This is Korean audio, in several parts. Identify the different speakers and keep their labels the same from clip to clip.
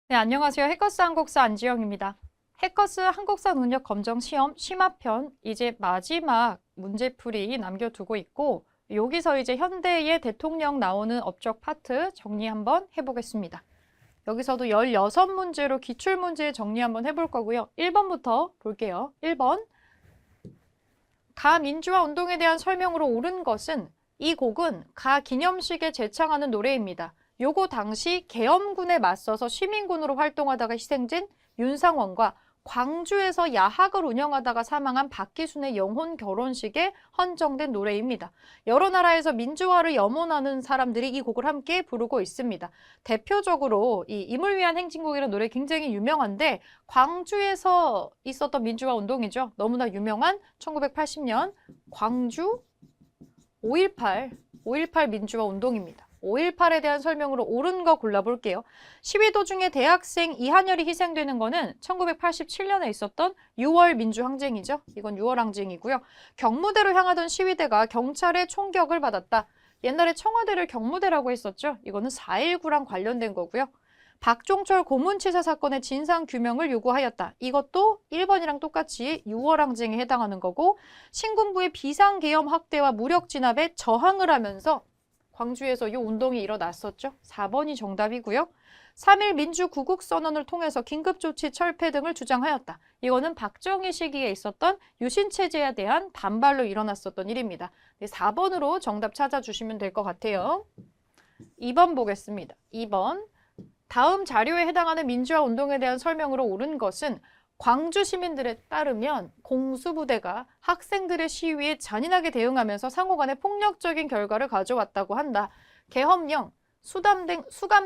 Speaker 1: 네, 안녕하세요. 해커스 한국사 안지영입니다. 해커스 한국사 능력 검정 시험 심화편 이제 마지막 문제풀이 남겨두고 있고 여기서 이제 현대의 대통령 나오는 업적 파트 정리 한번 해보겠습니다. 여기서도 16문제로 기출문제 정리 한번 해볼 거고요. 1번부터 볼게요. 1번 가민주화 운동에 대한 설명으로 옳은 것은 이 곡은 가 기념식에 제창하는 노래입니다. 요거 당시 계엄군에 맞서서 시민군으로 활동하다가 희생된 윤상원과 광주에서 야학을 운영하다가 사망한 박기순의 영혼 결혼식에 헌정된 노래입니다. 여러 나라에서 민주화를 염원하는 사람들이 이 곡을 함께 부르고 있습니다. 대표적으로 이 임을 위한 행진곡이라는 노래 굉장히 유명한데 광주에서 있었던 민주화 운동이죠. 너무나 유명한 1980년 광주 5.18 민주화 운동입니다. 5.18에 대한 설명으로 옳은 거 골라볼게요. 시위 도중에 대학생 이한열이 희생되는 거는 1987년에 있었던 6월 민주항쟁이죠. 이건 6월 항쟁이고요. 경무대로 향하던 시위대가 경찰의 총격을 받았다. 옛날에 청와대를 경무대라고 했었죠. 이거는 4.19랑 관련된 거고요. 박종철 고문치사 사건의 진상규명을 요구하였다. 이것도 1번이랑 똑같이 6월 항쟁에 해당하는 거고 신군부의 비상계엄 확대와 무력 진압에 저항을 하면서 광주에서 이 운동이 일어났었죠. 4번이 정답이고요. 3.1 민주구국선언을 통해서 긴급조치 철폐 등을 주장하였다. 이거는 박정희 시기에 있었던 유신체제에 대한 반발로 일어났었던 일입니다. 4번으로 정답 찾아주시면 될 것 같아요. 2번 보겠습니다. 2번. 다음 자료에 해당하는 민주화 운동에 대한 설명으로 옳은 것은 광주 시민들에 따르면 공수부대가 학생들의 시위에 잔인하게 대응하면서 상호 간에 폭력적인 결과를 가져왔다고 한다. 계엄령, 수감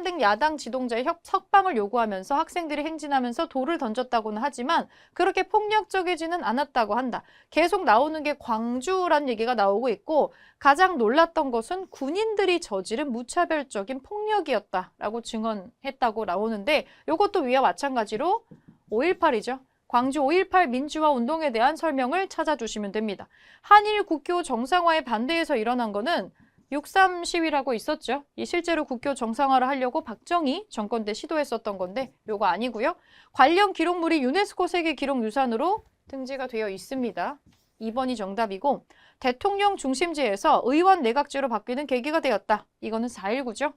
Speaker 1: 등 야당 지도자의 석방을 요구하면서 학생들이 행진하면서 돌을 던졌다고는 하지만 그렇게 폭력적이지는 않았다고 한다. 계속 나오는 게 광주란 얘기가 나오고 있고 가장 놀랐던 것은 군인들이 저지른 무차별적인 폭력이었다라고 증언했다고 나오는데 이것도 위와 마찬가지로 5.18이죠. 광주 5.18 민주화 운동에 대한 설명을 찾아주시면 됩니다. 한일 국교 정상화에 반대해서 일어난 거는 6.3 시위라고 있었죠. 이 실제로 국교 정상화를 하려고 박정희 정권 때 시도했었던 건데 요거 아니고요. 관련 기록물이 유네스코 세계기록유산으로 등재가 되어 있습니다. 2번이 정답이고 대통령 중심제에서 의원 내각제로 바뀌는 계기가 되었다. 이거는 4.19죠.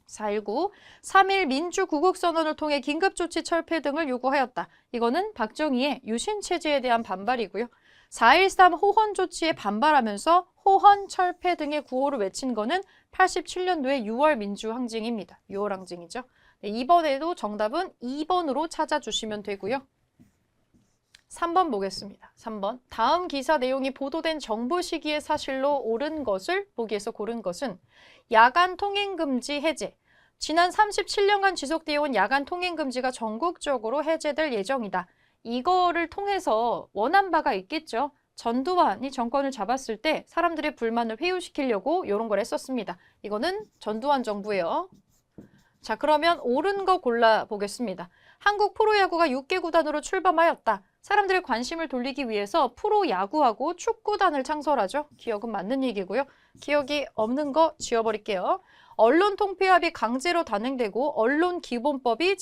Speaker 1: 4.19, 3.1 민주구국선언을 통해 긴급조치 철폐 등을 요구하였다. 이거는 박정희의 유신체제에 대한 반발이고요. 4.13 호헌 조치에 반발하면서 호헌 철폐 등의 구호를 외친 거는 87년도의 6월 민주항쟁입니다. 6월 항쟁이죠. 네, 이번에도 정답은 2번으로 찾아주시면 되고요. 3번 보겠습니다. 3번. 다음 기사 내용이 보도된 정부 시기의 사실로 옳은 것을 보기에서 고른 것은 야간 통행금지 해제. 지난 37년간 지속되어 온 야간 통행금지가 전국적으로 해제될 예정이다. 이거를 통해서 원한 바가 있겠죠. 전두환이 정권을 잡았을 때 사람들의 불만을 회유시키려고 이런 걸 했었습니다. 이거는 전두환 정부예요. 자, 그러면 옳은 거 골라보겠습니다. 한국 프로야구가 6개 구단으로 출범하였다. 사람들의 관심을 돌리기 위해서 프로야구하고 축구단을 창설하죠. 기억은 맞는 얘기고요. 기억이 없는 거 지워버릴게요. 언론 통폐합이 강제로 단행되고 언론 기본법이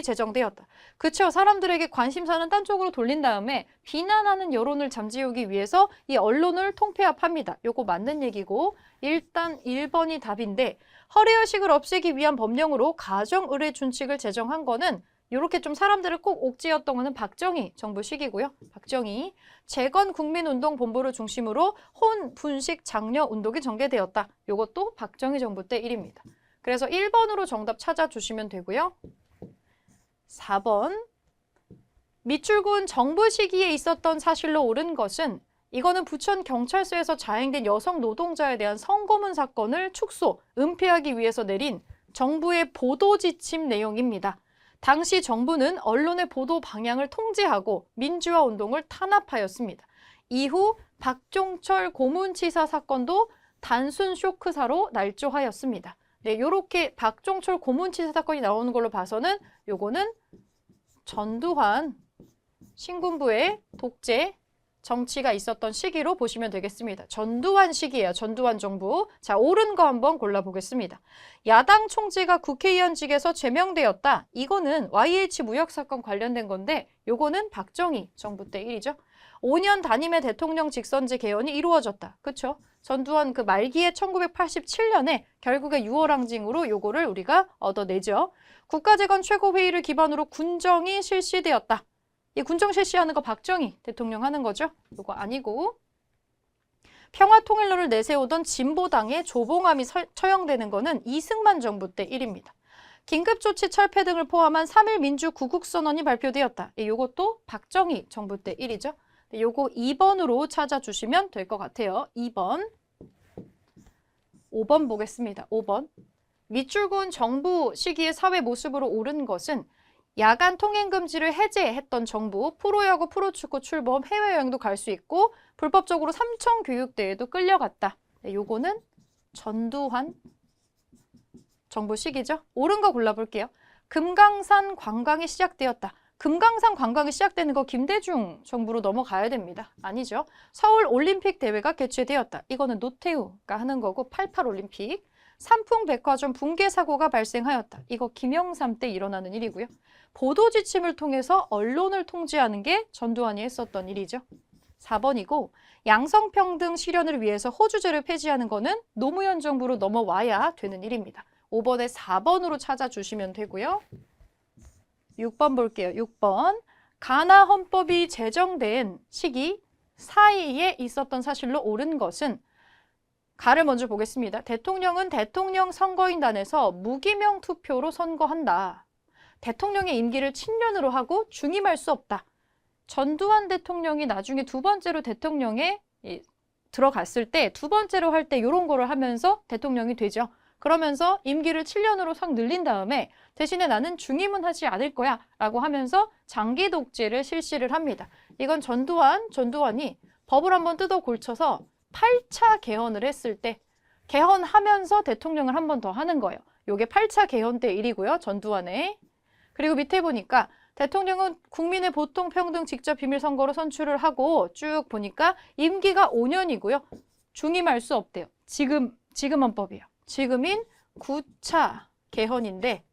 Speaker 1: 제정되었다. 그쵸? 사람들에게 관심사는 딴 쪽으로 돌린 다음에 비난하는 여론을 잠재우기 위해서 이 언론을 통폐합합니다. 요거 맞는 얘기고 일단 1번이 답인데 허례허식을 없애기 위한 법령으로 가정의례 준칙을 제정한 거는 이렇게 좀 사람들을 꼭 옥죄었던 거는 박정희 정부 시기고요. 박정희 재건국민운동본부를 중심으로 혼분식 장려 운동이 전개되었다. 이것도 박정희 정부 때 일입니다. 그래서 1번으로 정답 찾아주시면 되고요. 4번. 미출군 정부 시기에 있었던 사실로 옳은 것은 이거는 부천 경찰서에서 자행된 여성 노동자에 대한 성고문 사건을 축소, 은폐하기 위해서 내린 정부의 보도 지침 내용입니다. 당시 정부는 언론의 보도 방향을 통제하고 민주화 운동을 탄압하였습니다. 이후 박종철 고문치사 사건도 단순 쇼크사로 날조하였습니다. 네, 요렇게 박종철 고문치사 사건이 나오는 걸로 봐서는 요거는 전두환 신군부의 독재 정치가 있었던 시기로 보시면 되겠습니다. 전두환 시기예요. 전두환 정부. 자, 옳은 거 한번 골라보겠습니다. 야당 총재가 국회의원직에서 제명되었다. 이거는 YH 무역사건 관련된 건데 요거는 박정희 정부 때 일이죠. 5년 단임의 대통령 직선제 개헌이 이루어졌다. 그쵸? 전두환 그 말기에 1987년에 결국에 6월 항쟁으로 요거를 우리가 얻어내죠. 국가재건 최고회의를 기반으로 군정이 실시되었다. 이 군정 실시하는 거 박정희 대통령 하는 거죠. 이거 아니고 평화통일로를 내세우던 진보당의 조봉암이 처형되는 거는 이승만 정부 때 일입니다. 긴급조치 철폐 등을 포함한 3.1 민주구국선언이 발표되었다. 이것도 박정희 정부 때 일이죠. 요거 2번으로 찾아주시면 될 것 같아요. 2번. 5번 보겠습니다. 5번. 밑줄그은 정부 시기의 사회 모습으로 옳은 것은 야간 통행 금지를 해제했던 정부, 프로야구, 프로축구 출범, 해외여행도 갈 수 있고 불법적으로 삼청교육대회도 끌려갔다. 네, 요거는 전두환 정부 시기죠. 옳은 거 골라볼게요. 금강산 관광이 시작되었다. 금강산 관광이 시작되는 거 김대중 정부로 넘어가야 됩니다. 아니죠. 서울 올림픽 대회가 개최되었다. 이거는 노태우가 하는 거고 88 올림픽. 삼풍백화점 붕괴 사고가 발생하였다. 이거 김영삼 때 일어나는 일이고요. 보도 지침을 통해서 언론을 통제하는 게 전두환이 했었던 일이죠. 4번이고 양성평등 실현을 위해서 호주제를 폐지하는 거는 노무현 정부로 넘어와야 되는 일입니다. 5번에 4번으로 찾아주시면 되고요. 6번 볼게요. 6번. 가나 헌법이 제정된 시기 사이에 있었던 사실로 옳은 것은 가를 먼저 보겠습니다. 대통령은 대통령 선거인단에서 무기명 투표로 선거한다. 대통령의 임기를 친년으로 하고 중임할 수 없다. 전두환 대통령이 나중에 두 번째로 대통령에 들어갔을 때 두 번째로 할 때 이런 거를 하면서 대통령이 되죠. 그러면서 임기를 7년으로 싹 늘린 다음에 대신에 나는 중임은 하지 않을 거야 라고 하면서 장기 독재를 실시를 합니다. 이건 전두환이 법을 한번 뜯어 골쳐서 8차 개헌을 했을 때 개헌하면서 대통령을 한 번 더 하는 거예요. 요게 8차 개헌 때 일이고요. 전두환의. 그리고 밑에 보니까 대통령은 국민의 보통 평등 직접 비밀 선거로 선출을 하고 쭉 보니까 임기가 5년이고요. 중임할 수 없대요. 지금 헌법이에요. 지금인 9차 개헌인데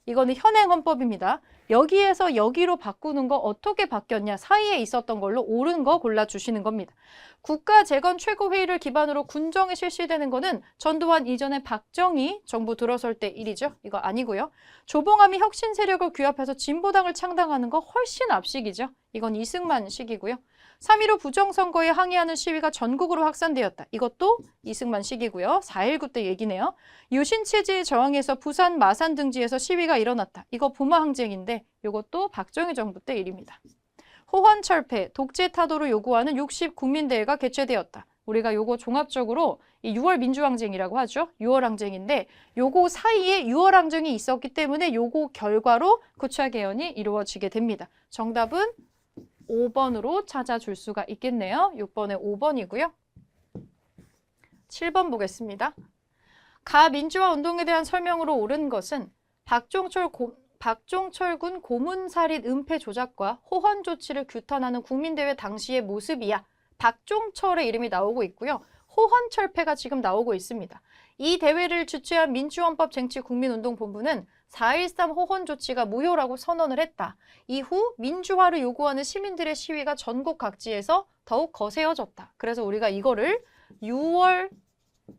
Speaker 1: 이거는 현행 헌법입니다. 여기에서 여기로 바꾸는 거 어떻게 바뀌었냐 사이에 있었던 걸로 옳은 거 골라주시는 겁니다. 국가재건 최고회의를 기반으로 군정이 실시되는 거는 전두환 이전에 박정희 정부 들어설 때 일이죠. 이거 아니고요. 조봉암이 혁신 세력을 규합해서 진보당을 창당하는 거 훨씬 앞시기죠. 이건 이승만 시기고요. 3.15 부정선거에 항의하는 시위가 전국으로 확산되었다. 이것도 이승만 시기고요. 4.19 때 얘기네요. 유신체제에 저항해서 부산, 마산 등지에서 시위가 일어났다. 이거 부마항쟁인데 이것도 박정희 정부 때 일입니다. 호환철폐, 독재 타도를 요구하는 60 국민대회가 개최되었다. 우리가 요거 종합적으로 이 6월 민주항쟁이라고 하죠. 6월 항쟁인데 요거 사이에 6월 항쟁이 있었기 때문에 요거 결과로 9차 개헌이 이루어지게 됩니다. 정답은 5번으로 찾아줄 수가 있겠네요. 6번에 5번이고요. 7번 보겠습니다. 가민주화 운동에 대한 설명으로 옳은 것은 박종철군 고문살인 은폐 조작과 호헌 조치를 규탄하는 국민대회 당시의 모습이야. 박종철의 이름이 나오고 있고요. 호헌철폐가 지금 나오고 있습니다. 이 대회를 주최한 민주헌법쟁취국민운동본부는 4.13 호헌 조치가 무효라고 선언을 했다. 이후 민주화를 요구하는 시민들의 시위가 전국 각지에서 더욱 거세어졌다. 그래서 우리가 이거를 6월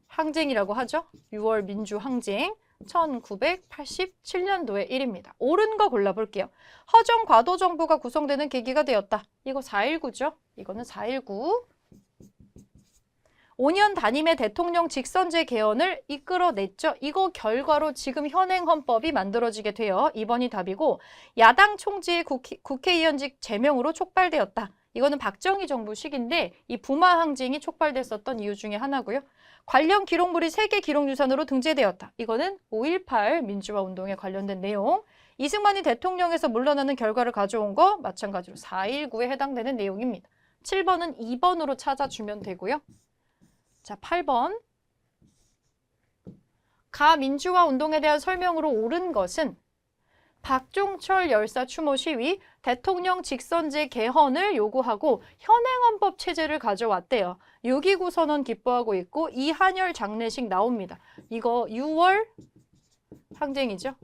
Speaker 1: 항쟁이라고 하죠. 6월 민주항쟁 1987년도의 일입니다. 옳은 거 골라볼게요. 허정 과도 정부가 구성되는 계기가 되었다. 이거 4.19죠. 이거는 4.19. 5년 단임의 대통령 직선제 개헌을 이끌어냈죠. 이거 결과로 지금 현행 헌법이 만들어지게 돼요. 2번이 답이고 야당 총재의 국회의원직 제명으로 촉발되었다. 이거는 박정희 정부 시기인데 이 부마 항쟁이 촉발됐었던 이유 중에 하나고요. 관련 기록물이 세계 기록유산으로 등재되었다. 이거는 5.18 민주화 운동에 관련된 내용. 이승만이 대통령에서 물러나는 결과를 가져온 거 마찬가지로 4.19에 해당되는 내용입니다. 7번은 2번으로 찾아주면 되고요. 자, 8번. 가민주화 운동에 대한 설명으로 옳은 것은 박종철 열사 추모 시위, 대통령 직선제 개헌을 요구하고 현행헌법 체제를 가져왔대요. 6.29 선언 기뻐하고 있고 이한열 장례식 나옵니다. 이거 6월 항쟁이죠.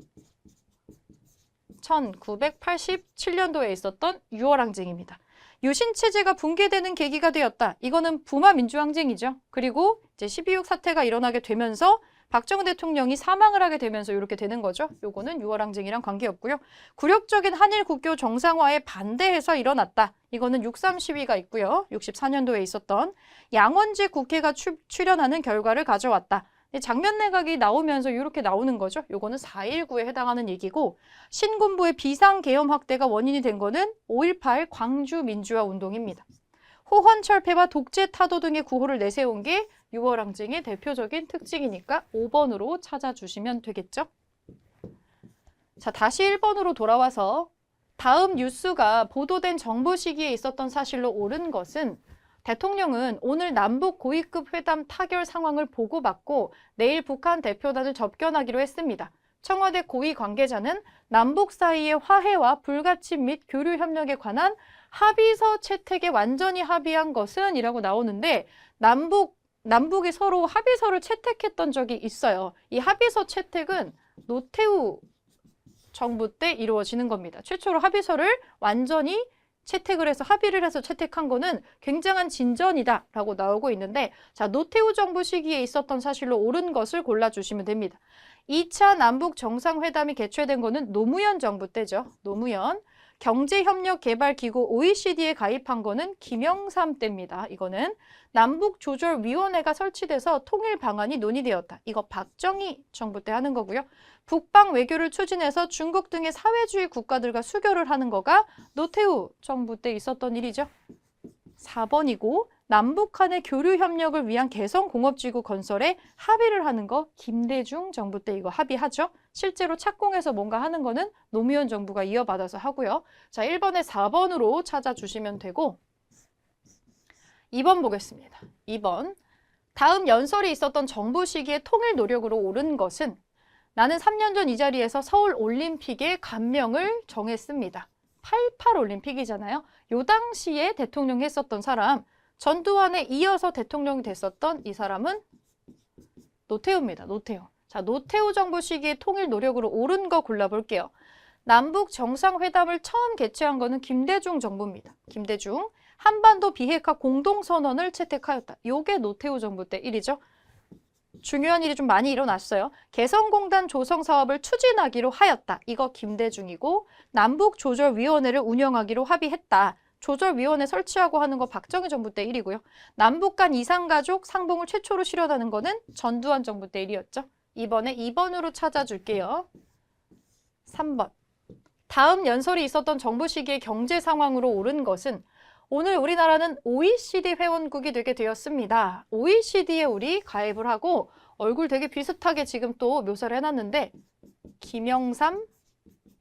Speaker 1: 1987년도에 있었던 6월 항쟁입니다. 유신체제가 붕괴되는 계기가 되었다. 이거는 부마 민주항쟁이죠. 그리고 이제 12.6 사태가 일어나게 되면서 박정희 대통령이 사망을 하게 되면서 이렇게 되는 거죠. 요거는 6월 항쟁이랑 관계없고요. 굴욕적인 한일 국교 정상화에 반대해서 일어났다. 이거는 6.3 시위가 있고요. 64년도에 있었던 양원재 국회가 출연하는 결과를 가져왔다. 장면 내각이 나오면서 이렇게 나오는 거죠. 요거는 4.19에 해당하는 얘기고 신군부의 비상계엄 확대가 원인이 된 거는 5.18 광주 민주화 운동입니다. 호헌 철폐와 독재 타도 등의 구호를 내세운 게 6월 항쟁의 대표적인 특징이니까 5번으로 찾아주시면 되겠죠. 자, 다시 1번으로 돌아와서 다음 뉴스가 보도된 정부 시기에 있었던 사실로 옳은 것은 대통령은 오늘 남북 고위급 회담 타결 상황을 보고받고 내일 북한 대표단을 접견하기로 했습니다. 청와대 고위 관계자는 남북 사이의 화해와 불가침 및 교류 협력에 관한 합의서 채택에 완전히 합의한 것은 이라고 나오는데 남북이 서로 합의서를 채택했던 적이 있어요. 이 합의서 채택은 노태우 정부 때 이루어지는 겁니다. 최초로 합의서를 완전히 채택을 해서 합의를 해서 채택한 거는 굉장한 진전이다라고 나오고 있는데 자, 노태우 정부 시기에 있었던 사실로 옳은 것을 골라주시면 됩니다. 2차 남북 정상회담이 개최된 거는 노무현 정부 때죠. 노무현. 경제협력개발기구 OECD에 가입한 거는 김영삼 때입니다. 이거는 남북조절위원회가 설치돼서 통일 방안이 논의되었다. 이거 박정희 정부 때 하는 거고요. 북방 외교를 추진해서 중국 등의 사회주의 국가들과 수교를 하는 거가 노태우 정부 때 있었던 일이죠. 4번이고 남북 간의 교류 협력을 위한 개성공업지구 건설에 합의를 하는 거 김대중 정부 때 이거 합의하죠. 실제로 착공해서 뭔가 하는 거는 노무현 정부가 이어받아서 하고요. 자, 1번에 4번으로 찾아주시면 되고 2번 보겠습니다. 2번. 다음 연설이 있었던 정부 시기의 통일 노력으로 옳은 것은 나는 3년 전 이 자리에서 서울 올림픽의 감명을 정했습니다. 88 올림픽이잖아요. 요 당시에 대통령 했었던 사람 전두환에 이어서 대통령이 됐었던 이 사람은 노태우입니다. 노태우. 자, 노태우 정부 시기의 통일 노력으로 옳은 거 골라볼게요. 남북 정상회담을 처음 개최한 거는 김대중 정부입니다. 김대중. 한반도 비핵화 공동선언을 채택하였다. 요게 노태우 정부 때 일이죠. 중요한 일이 좀 많이 일어났어요. 개성공단 조성 사업을 추진하기로 하였다. 이거 김대중이고 남북조절위원회를 운영하기로 합의했다. 조절위원회 설치하고 하는 거 박정희 정부 때 일이고요. 남북 간 이산가족 상봉을 최초로 실현하는 거는 전두환 정부 때 일이었죠. 이번에 2번으로 찾아줄게요. 3번. 다음 연설이 있었던 정부 시기의 경제 상황으로 옳은 것은 오늘 우리나라는 OECD 회원국이 되게 되었습니다. OECD에 우리 가입을 하고 얼굴 되게 비슷하게 지금 또 묘사를 해놨는데 김영삼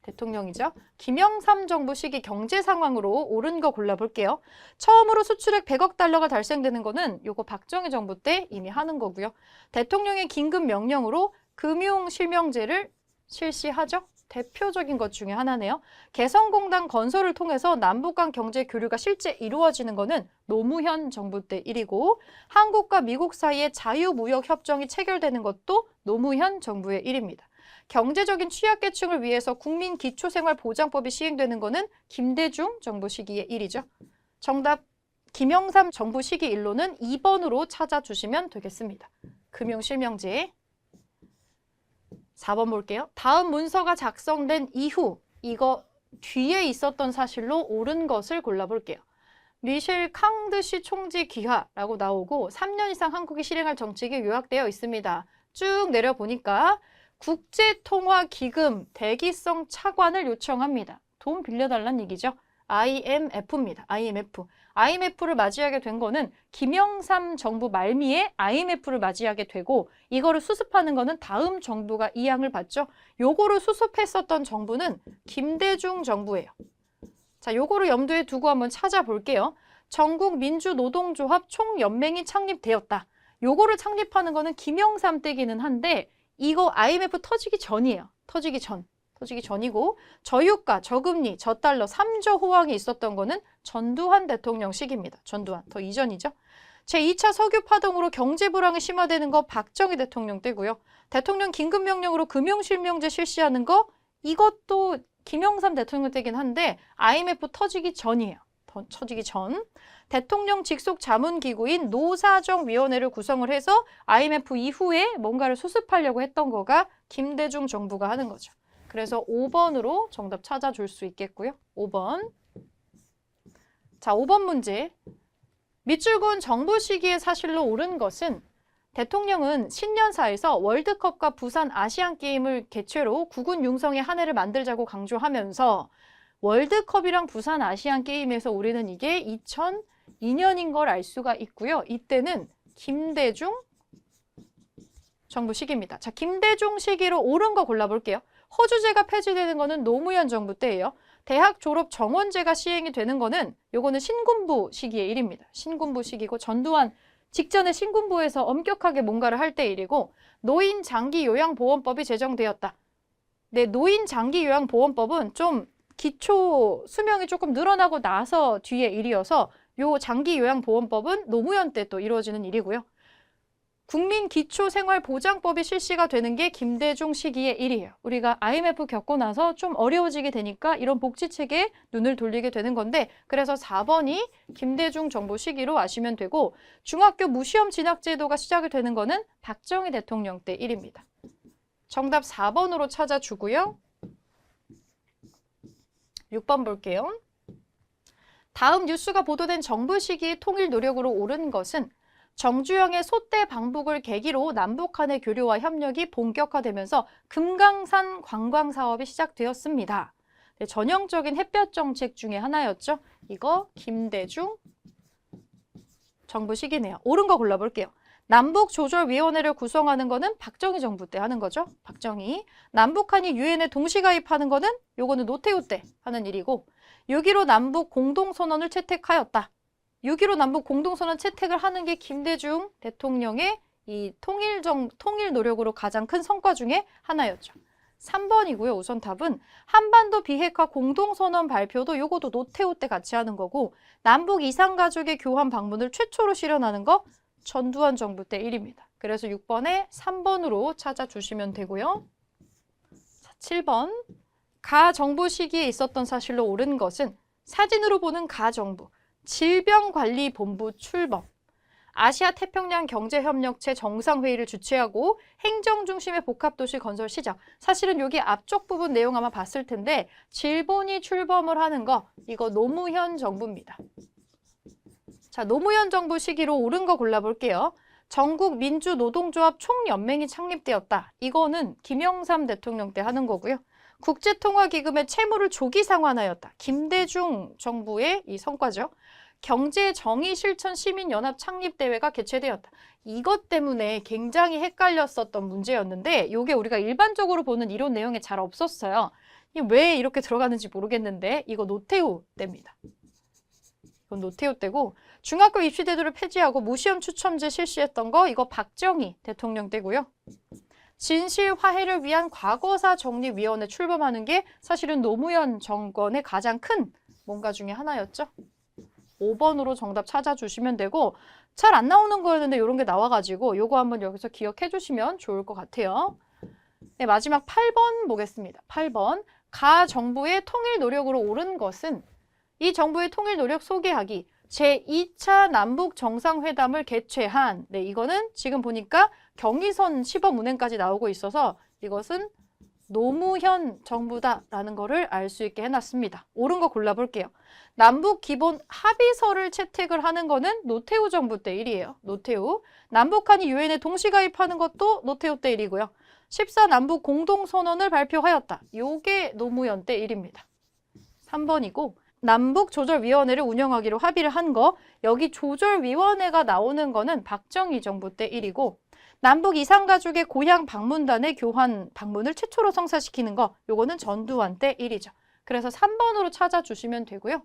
Speaker 1: 대통령이죠. 김영삼 정부 시기 경제 상황으로 옳은 거 골라볼게요. 처음으로 수출액 100억 달러가 달성되는 거는 요거 박정희 정부 때 이미 하는 거고요. 대통령의 긴급 명령으로 금융실명제를 실시하죠. 대표적인 것 중에 하나네요. 개성공단 건설을 통해서 남북 간 경제 교류가 실제 이루어지는 거는 노무현 정부 때 일이고 한국과 미국 사이에 자유무역협정이 체결되는 것도 노무현 정부의 일입니다. 경제적인 취약계층을 위해서 국민기초생활보장법이 시행되는 거는 김대중 정부 시기의 일이죠. 정답 김영삼 정부 시기 일로는 2번으로 찾아주시면 되겠습니다. 금융실명제. 4번 볼게요. 다음 문서가 작성된 이후 이거 뒤에 있었던 사실로 옳은 것을 골라볼게요. 미셸 캉드시 총재 귀하라고 나오고 3년 이상 한국이 실행할 정책이 요약되어 있습니다. 쭉 내려보니까 국제통화기금 대기성 차관을 요청합니다. 돈 빌려달라는 얘기죠. IMF입니다. IMF. IMF를 맞이하게 된 거는 김영삼 정부 말미에 IMF를 맞이하게 되고 이거를 수습하는 거는 다음 정부가 이양을 받죠. 요거를 수습했었던 정부는 김대중 정부예요. 자, 요거를 염두에 두고 한번 찾아볼게요. 전국민주노동조합 총연맹이 창립되었다. 요거를 창립하는 거는 김영삼 때기는 한데 이거 IMF 터지기 전이에요. 터지기 전. 터지기 전이고 저유가, 저금리, 저달러 3조 호황이 있었던 거는 전두환 대통령 시기입니다. 전두환, 더 이전이죠. 제2차 석유 파동으로 경제 불황이 심화되는 거 박정희 대통령 때고요. 대통령 긴급명령으로 금융실명제 실시하는 거 이것도 김영삼 대통령 때긴 한데 IMF 터지기 전이에요. 터지기 전. 대통령 직속 자문기구인 노사정위원회를 구성을 해서 IMF 이후에 뭔가를 수습하려고 했던 거가 김대중 정부가 하는 거죠. 그래서 5번으로 정답 찾아줄 수 있겠고요. 5번. 자, 5번 문제. 밑줄군 정부 시기에 사실로 옳은 것은 대통령은 신년사에서 월드컵과 부산 아시안게임을 개최로 국군 융성의 한 해를 만들자고 강조하면서 월드컵이랑 부산 아시안게임에서 우리는 이게 2002년인 걸 알 수가 있고요. 이때는 김대중 정부 시기입니다. 자, 김대중 시기로 옳은 거 골라볼게요. 허주제가 폐지되는 거는 노무현 정부 때예요. 대학 졸업 정원제가 시행이 되는 거는 요거는 신군부 시기의 일입니다. 신군부 시기고 전두환 직전에 신군부에서 엄격하게 뭔가를 할 때 일이고 노인 장기 요양보험법이 제정되었다. 네, 노인 장기 요양보험법은 좀 기초 수명이 조금 늘어나고 나서 뒤의 일이어서 요 장기 요양보험법은 노무현 때 또 이루어지는 일이고요. 국민기초생활보장법이 실시가 되는 게 김대중 시기의 일이에요. 우리가 IMF 겪고 나서 좀 어려워지게 되니까 이런 복지체계에 눈을 돌리게 되는 건데 그래서 4번이 김대중 정부 시기로 아시면 되고 중학교 무시험 진학제도가 시작이 되는 거는 박정희 대통령 때 일입니다. 정답 4번으로 찾아주고요. 6번 볼게요. 다음 뉴스가 보도된 정부 시기의 통일 노력으로 옳은 것은 정주영의 소대 방북을 계기로 남북 간의 교류와 협력이 본격화되면서 금강산 관광 사업이 시작되었습니다. 네, 전형적인 햇볕 정책 중에 하나였죠. 이거 김대중 정부 시기네요. 옳은 거 골라볼게요. 남북조절위원회를 구성하는 거는 박정희 정부 때 하는 거죠. 박정희. 남북한이 유엔에 동시 가입하는 거는 요거는 노태우 때 하는 일이고 6.15 남북 공동선언을 채택하였다. 6.15 남북 공동선언 채택을 하는 게 김대중 대통령의 이 통일 노력으로 가장 큰 성과 중에 하나였죠. 3번이고요. 우선 답은 한반도 비핵화 공동선언 발표도 요것도 노태우 때 같이 하는 거고 남북 이산가족의 교환 방문을 최초로 실현하는 거 전두환 정부 때 일입니다. 그래서 6번에 3번으로 찾아주시면 되고요. 자, 7번. 가 정부 시기에 있었던 사실로 옳은 것은 사진으로 보는 가 정부. 질병관리본부 출범, 아시아 태평양 경제협력체 정상회의를 주최하고 행정중심의 복합도시 건설 시작. 사실은 여기 앞쪽 부분 내용 아마 봤을 텐데 질본이 출범을 하는 거 이거 노무현 정부입니다. 자, 노무현 정부 시기로 옳은 거 골라볼게요. 전국민주노동조합 총연맹이 창립되었다. 이거는 김영삼 대통령 때 하는 거고요. 국제통화기금의 채무를 조기 상환하였다. 김대중 정부의 이 성과죠. 경제정의실천시민연합 창립대회가 개최되었다. 이것 때문에 굉장히 헷갈렸었던 문제였는데 이게 우리가 일반적으로 보는 이론 내용에 잘 없었어요. 왜 이렇게 들어가는지 모르겠는데 이거 노태우 때입니다. 이건 노태우 때고 중학교 입시제도를 폐지하고 무시험 추첨제 실시했던 거 이거 박정희 대통령 때고요. 진실 화해를 위한 과거사 정리위원회 출범하는 게 사실은 노무현 정권의 가장 큰 뭔가 중에 하나였죠. 5번으로 정답 찾아주시면 되고 잘 안 나오는 거였는데 이런 게 나와가지고 요거 한번 여기서 기억해 주시면 좋을 것 같아요. 네, 마지막 8번 보겠습니다. 8번. 가 정부의 통일 노력으로 옳은 것은 이 정부의 통일 노력 소개하기. 제2차 남북 정상회담을 개최한 네, 이거는 지금 보니까 경의선 시범운행까지 나오고 있어서 이것은 노무현 정부다라는 거를 알 수 있게 해놨습니다. 옳은 거 골라볼게요. 남북 기본 합의서를 채택을 하는 거는 노태우 정부 때 일이에요. 노태우. 남북한이 유엔에 동시 가입하는 것도 노태우 때 일이고요. 14남북 공동선언을 발표하였다. 요게 노무현 때 일입니다. 3번이고 남북조절위원회를 운영하기로 합의를 한 거 여기 조절위원회가 나오는 거는 박정희 정부 때 일이고 남북 이산가족의 고향 방문단의 교환 방문을 최초로 성사시키는 거 요거는 전두환 때 일이죠. 그래서 3번으로 찾아주시면 되고요.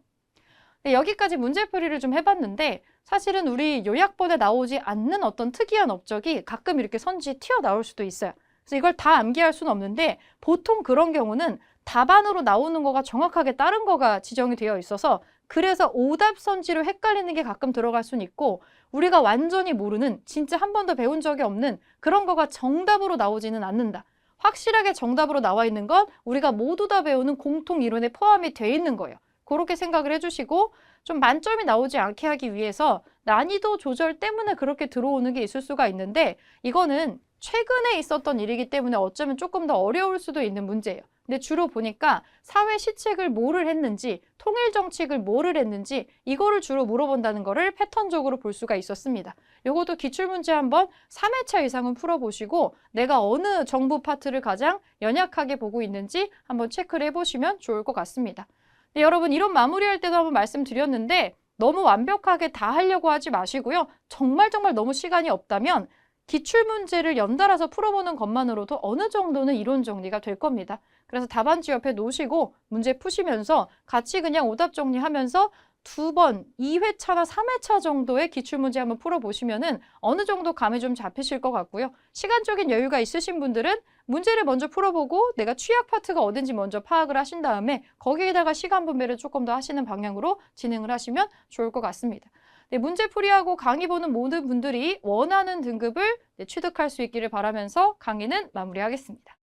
Speaker 1: 네, 여기까지 문제풀이를 좀 해봤는데 사실은 우리 요약본에 나오지 않는 어떤 특이한 업적이 가끔 이렇게 선지에 튀어나올 수도 있어요. 그래서 이걸 다 암기할 수는 없는데 보통 그런 경우는 답안으로 나오는 거가 정확하게 다른 거가 지정이 되어 있어서 그래서 오답선지로 헷갈리는 게 가끔 들어갈 수는 있고 우리가 완전히 모르는 진짜 한 번도 배운 적이 없는 그런 거가 정답으로 나오지는 않는다. 확실하게 정답으로 나와 있는 건 우리가 모두 다 배우는 공통 이론에 포함이 돼 있는 거예요. 그렇게 생각을 해주시고 좀 만점이 나오지 않게 하기 위해서 난이도 조절 때문에 그렇게 들어오는 게 있을 수가 있는데 이거는 최근에 있었던 일이기 때문에 어쩌면 조금 더 어려울 수도 있는 문제예요. 근데 주로 보니까 사회 시책을 뭐를 했는지, 통일 정책을 뭐를 했는지 이거를 주로 물어본다는 거를 패턴적으로 볼 수가 있었습니다. 요것도 기출문제 한번 3회차 이상은 풀어보시고 내가 어느 정부 파트를 가장 연약하게 보고 있는지 한번 체크를 해보시면 좋을 것 같습니다. 네, 여러분 이런 마무리할 때도 한번 말씀드렸는데 너무 완벽하게 다 하려고 하지 마시고요. 정말 너무 시간이 없다면 기출문제를 연달아서 풀어보는 것만으로도 어느 정도는 이론 정리가 될 겁니다. 그래서 답안지 옆에 놓으시고 문제 푸시면서 같이 그냥 오답 정리하면서 2번, 2회차나 3회차 정도의 기출문제 한번 풀어보시면은 어느 정도 감이 좀 잡히실 것 같고요. 시간적인 여유가 있으신 분들은 문제를 먼저 풀어보고 내가 취약 파트가 어딘지 먼저 파악을 하신 다음에 거기에다가 시간 분배를 조금 더 하시는 방향으로 진행을 하시면 좋을 것 같습니다. 네, 문제풀이하고 강의 보는 모든 분들이 원하는 등급을 취득할 수 있기를 바라면서 강의는 마무리하겠습니다.